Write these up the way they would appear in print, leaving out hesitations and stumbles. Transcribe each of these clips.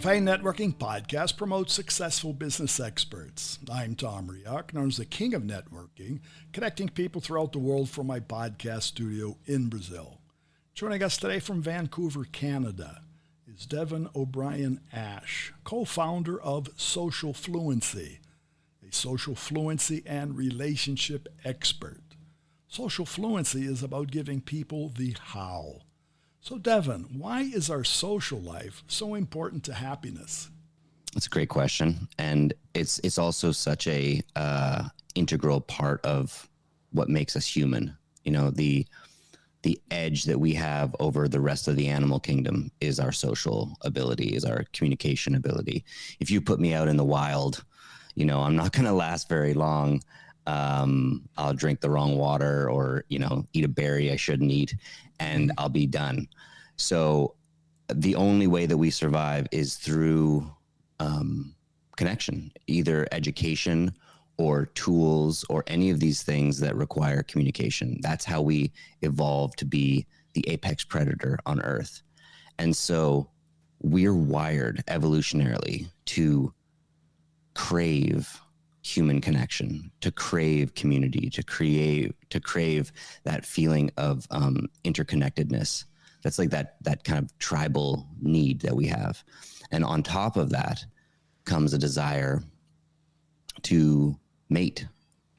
Fine Networking podcast promotes successful business experts. I'm Tom Riak, known as the King of Networking, connecting people throughout the world from my podcast studio in Brazil. Joining us today from Vancouver, Canada, is Devon O'Brien Ash, co-founder of Social Fluency, a social fluency and relationship expert. Social fluency is about giving people the how. So Devon, why is our social life so important to happiness? That's a great question. And it's also such a integral part of what makes us human. You know, the edge that we have over the rest of the animal kingdom is our social ability, is our communication ability. If you put me out in the wild, you know, I'm not going to last very long. I'll drink the wrong water or, you know, eat a berry I shouldn't eat and I'll be done. So the only way that we survive is through connection, either education or tools or any of these things that require communication. That's how we evolved to be the apex predator on Earth. And so we're wired evolutionarily to crave human connection, to crave community, to crave that feeling of interconnectedness. That's like that kind of tribal need that we have. And on top of that comes a desire to mate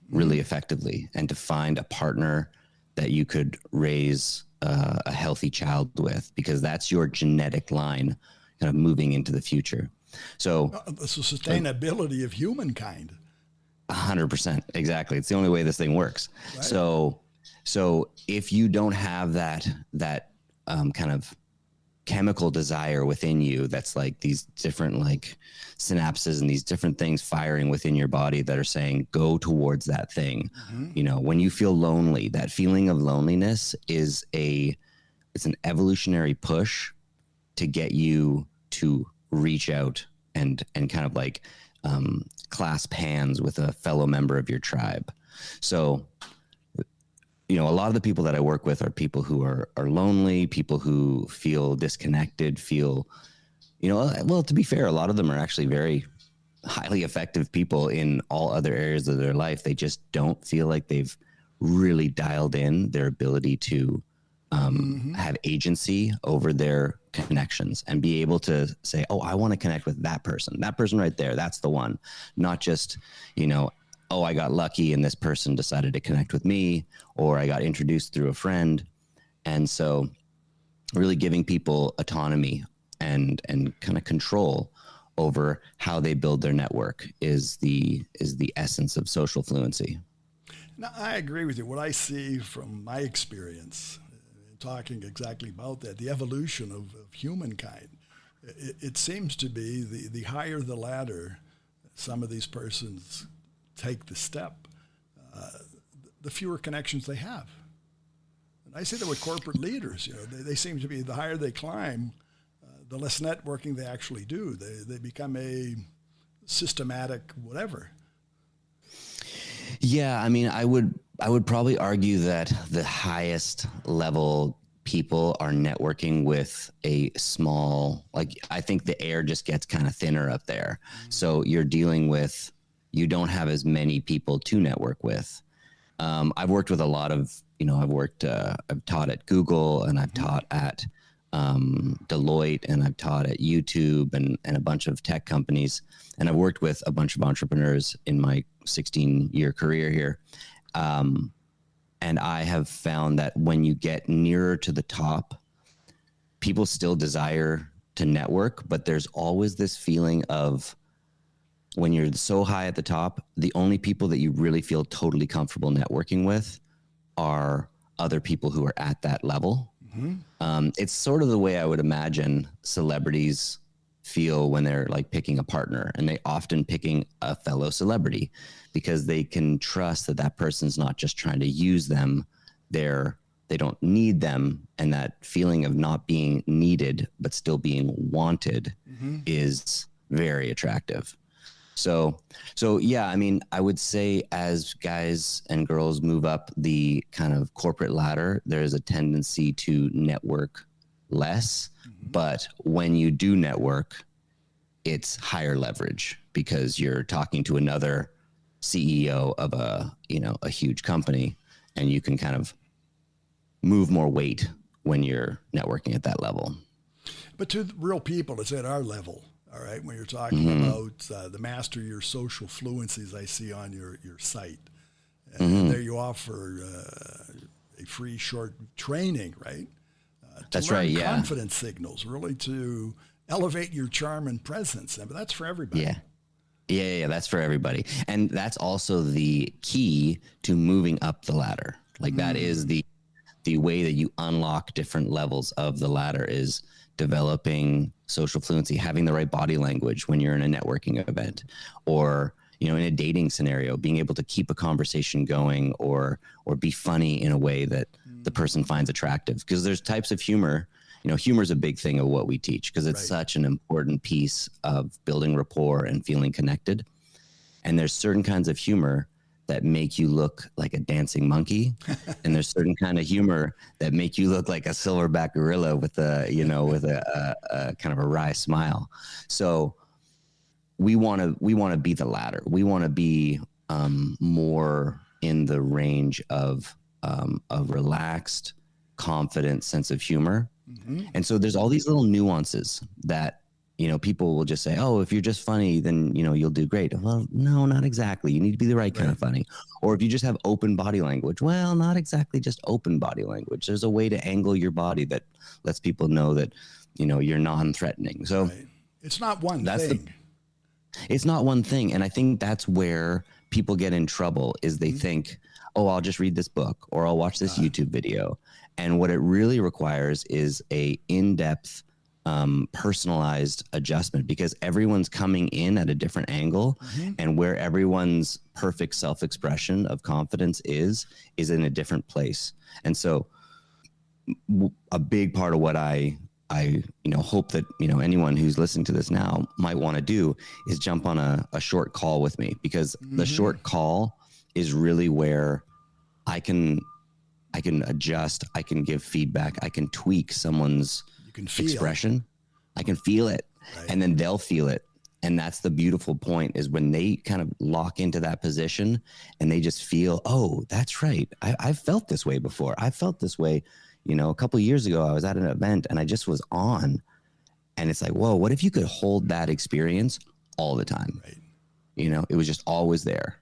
really effectively and to find a partner that you could raise a healthy child with, because that's your genetic line kind of moving into the future. So the sustainability of humankind. 100%. Exactly. It's the only way this thing works. Right. So if you don't have that kind of chemical desire within you, that's like these different like synapses and these different things firing within your body that are saying, go towards that thing. Mm-hmm. You know, when you feel lonely, that feeling of loneliness it's an evolutionary push to get you to reach out and kind of like, clasp hands with a fellow member of your tribe. So, you know, a lot of the people that I work with are people who are lonely, people who feel disconnected, feel, you know, well, to be fair, a lot of them are actually very highly effective people in all other areas of their life. They just don't feel like they've really dialed in their ability to have agency over their connections and be able to say, oh, I want to connect with that person right there. That's the one. Not just, you know, oh, I got lucky and this person decided to connect with me, or I got introduced through a friend. And so really giving people autonomy and kind of control over how they build their network is the essence of social fluency. Now, I agree with you. What I see from my experience talking exactly about that, the evolution of humankind, it seems to be the higher the ladder some of these persons take the step, the fewer connections they have. And I say that with corporate leaders, you know, they seem to be, the higher they climb, the less networking they actually do. They become a systematic whatever. Yeah, I mean, I would probably argue that the highest level people are networking with a small, like, I think the air just gets kind of thinner up there. So you don't have as many people to network with. I've worked with a lot of, you know, I've taught at Google and I've taught at Deloitte and I've taught at YouTube and a bunch of tech companies. And I've worked with a bunch of entrepreneurs in my 16-year career here. And I have found that when you get nearer to the top, people still desire to network, but there's always this feeling of when you're so high at the top, the only people that you really feel totally comfortable networking with are other people who are at that level. Mm-hmm. It's sort of the way I would imagine celebrities feel when they're like picking a partner, and they often picking a fellow celebrity because they can trust that person's not just trying to use them. They don't need them. And that feeling of not being needed, but still being wanted is very attractive. So yeah, I mean, I would say as guys and girls move up the kind of corporate ladder, there's a tendency to network less. But when you do network, it's higher leverage because you're talking to another CEO of a huge company, and you can kind of move more weight when you're networking at that level. But to real people, it's at our level. All right. When you're talking about the master your social fluencies, I see on your site, and there you offer a free short training, right? That's right. Yeah. Confidence signals, really to elevate your charm and presence. But that's for everybody. Yeah. Yeah, that's for everybody. And that's also the key to moving up the ladder. Like that is the way that you unlock different levels of the ladder is developing social fluency, having the right body language when you're in a networking event, or, in a dating scenario, being able to keep a conversation going or be funny in a way that the person finds attractive. Because there's types of humor. Humor is a big thing of what we teach because it's such an important piece of building rapport and feeling connected. And there's certain kinds of humor that make you look like a dancing monkey. And there's certain kind of humor that make you look like a silverback gorilla with a kind of a wry smile. So we want to be the latter. We want to be more in the range of a relaxed, confident sense of humor. And so there's all these little nuances that, people will just say, oh, if you're just funny, then, you'll do great. Well, no, not exactly. You need to be the right kind of funny. Or if you just have open body language, well, not exactly just open body language. There's a way to angle your body that lets people know that, you're non-threatening. So it's not one thing. It's not one thing. And I think that's where people get in trouble is they think, oh, I'll just read this book or I'll watch this YouTube video. And what it really requires is a in-depth, personalized adjustment because everyone's coming in at a different angle and where everyone's perfect self-expression of confidence is in a different place. And so a big part of what I hope that, anyone who's listening to this now might want to do is jump on a short call with me because the short call is really where I can adjust, I can give feedback, I can tweak someone's expression. I can feel it and then they'll feel it. And that's the beautiful point is when they kind of lock into that position and they just feel, oh, that's right. I've felt this way before. I felt this way, a couple of years ago, I was at an event and I just was on and it's like, whoa, what if you could hold that experience all the time? It was just always there.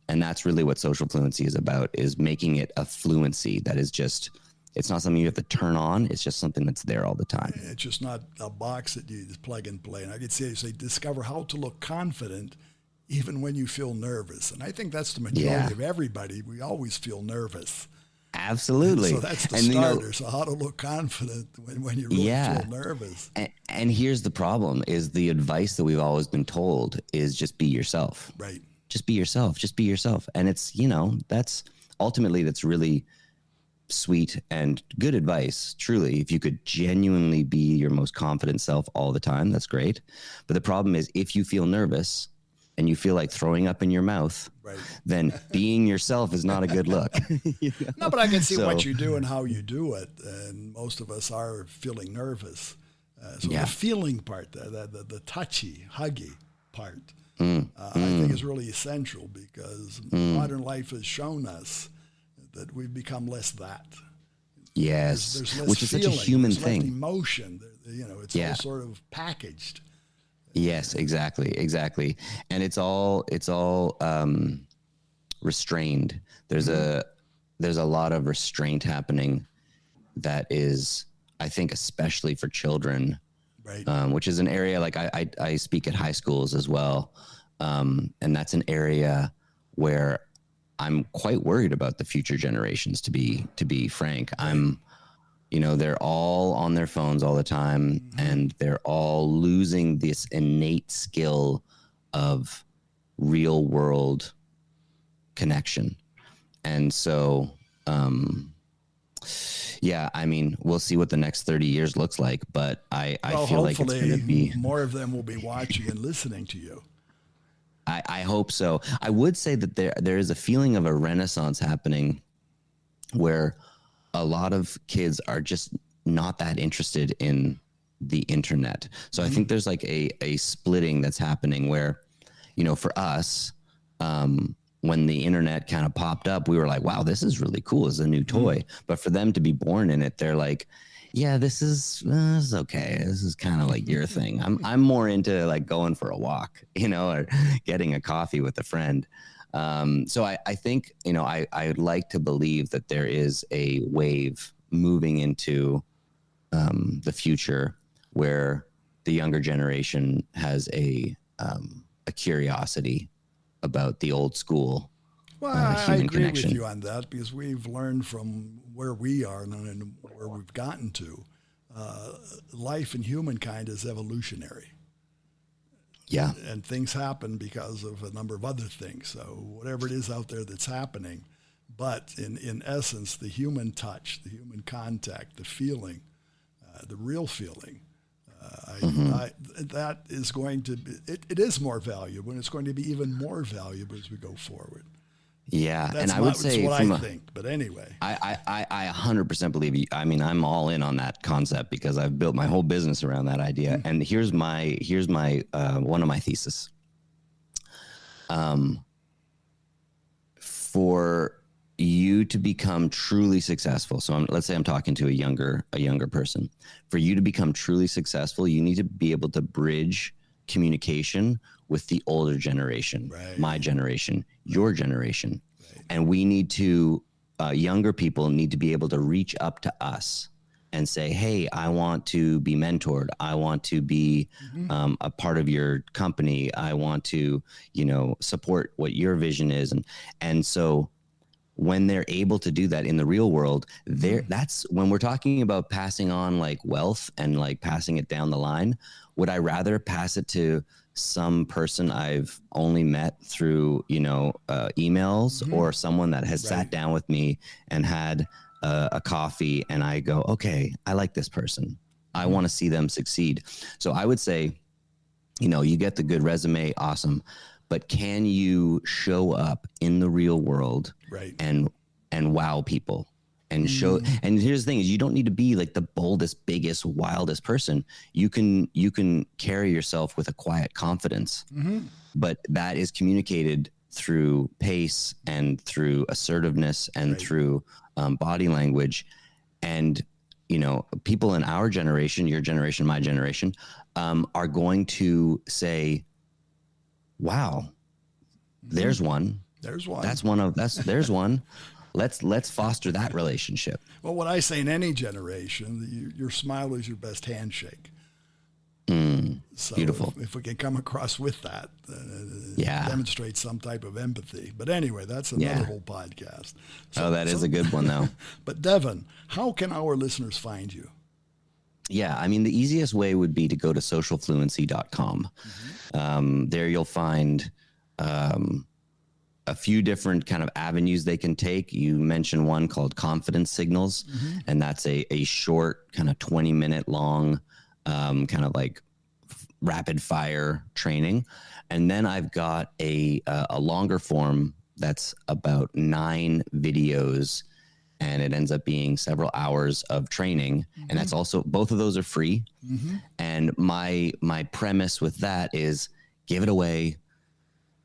And that's really what social fluency is about, is making it a fluency that is just, it's not something you have to turn on. It's just something that's there all the time. It's just not a box that you just plug and play. And I could say discover how to look confident even when you feel nervous. And I think that's the majority of everybody. We always feel nervous. Absolutely. So that's the starter. So how to look confident when you really feel nervous. And here's the problem is the advice that we've always been told is just be yourself. Right. Just be yourself. Just be yourself. And it's, that's really sweet and good advice. Truly, if you could genuinely be your most confident self all the time, that's great. But the problem is if you feel nervous and you feel like throwing up in your mouth, then being yourself is not a good look. No, but I can see what you do and how you do it. And most of us are feeling nervous. So the feeling part, the touchy, huggy part, I think is really essential because modern life has shown us that we've become less that. Yes, there's less which is feeling, such a human there's thing. Less emotion, it's all sort of packaged. Yes, exactly. And it's all restrained. There's a lot of restraint happening that is, I think, especially for children, which is an area like I speak at high schools as well. And that's an area where I'm quite worried about the future generations, to be frank. They're all on their phones all the time and they're all losing this innate skill of real world connection. And so, we'll see what the next 30 years looks like, but I feel like it's going to be more of them will be watching and listening to you. I hope so. I would say that there is a feeling of a renaissance happening where a lot of kids are just not that interested in the internet. So I think there's like a splitting that's happening where, for us, when the internet kind of popped up, we were like, wow, this is really cool. It's a new toy. But for them to be born in it, they're like, yeah, this is okay. This is kind of like your thing. I'm more into like going for a walk, or getting a coffee with a friend. So I think, I'd like to believe that there is a wave moving into the future where the younger generation has a curiosity about the old school Well, I human agree connection. with you on that because we've learned from where we are and where we've gotten to. Life in humankind is evolutionary. Yeah. And things happen because of a number of other things. So whatever it is out there that's happening, but in essence, the human touch, the human contact, the feeling, the real feeling, that is going to be, it is more valuable, and it's going to be even more valuable as we go forward. Yeah. That's And I would say what I think. But anyway, I 100% believe you. I mean, I'm all in on that concept because I've built my whole business around that idea. And here's my one of my thesis. For you to become truly successful. So let's say I'm talking to a younger person. For you to become truly successful, you need to be able to bridge communication with the older generation, right. My generation, your generation. Right. And we need to, younger people need to be able to reach up to us and say, hey, I want to be mentored. I want to be a part of your company. I want to, support what your vision is. And so when they're able to do that in the real world, that's when we're talking about passing on like wealth and like passing it down the line. Would I rather pass it to some person I've only met through, emails, or someone that has sat down with me and had a coffee and I go, okay, I like this person. I want to see them succeed. So I would say, you get the good resume, awesome. But can you show up in the real world, right. and wow people and show? And here's the thing: is you don't need to be like the boldest, biggest, wildest person. You can carry yourself with a quiet confidence, but that is communicated through pace and through assertiveness and through body language. And people in our generation, your generation, my generation, are going to say, wow, there's one. There's one. There's one. Let's foster that relationship. Well, what I say in any generation, your smile is your best handshake. So Beautiful. If we can come across with that, Yeah. demonstrate some type of empathy. But anyway, that's another whole podcast. That is a good one, though. But Devon, how can our listeners find you? Yeah, I mean, the easiest way would be to go to socialfluency.com. There you'll find a few different kind of avenues they can take. You mentioned one called Confidence Signals, and that's a short kind of 20-minute long kind of like rapid fire training. And then I've got a longer form that's about 9 videos, and it ends up being several hours of training. And that's also, both of those are free. And my premise with that is give it away.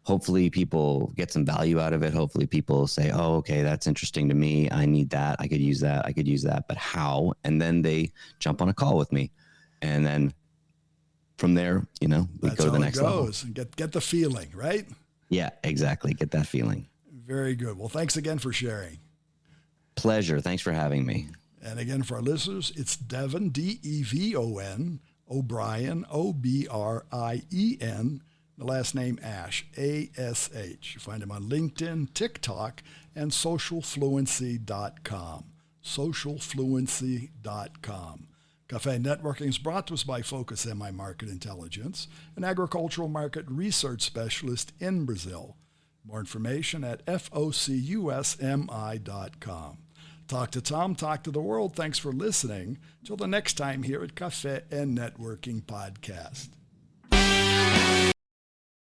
Hopefully people get some value out of it. Hopefully people say, oh, okay, that's interesting to me. I need that. I could use that. I could use that. But how? And then they jump on a call with me. And then from there, we go to the next level. And get the feeling, right? Yeah, exactly. Get that feeling. Very good. Well, thanks again for sharing. Pleasure. Thanks for having me. And again, for our listeners, it's Devon, Devon, O'Brien, Obrien, the last name Ash, ASH. You find him on LinkedIn, TikTok, and socialfluency.com. Socialfluency.com. Cafe Networking is brought to us by Focus MI Market Intelligence, an agricultural market research specialist in Brazil. More information at focusmi.com. Talk to Tom, talk to the world. Thanks for listening. Till the next time here at Cafe and Networking Podcast.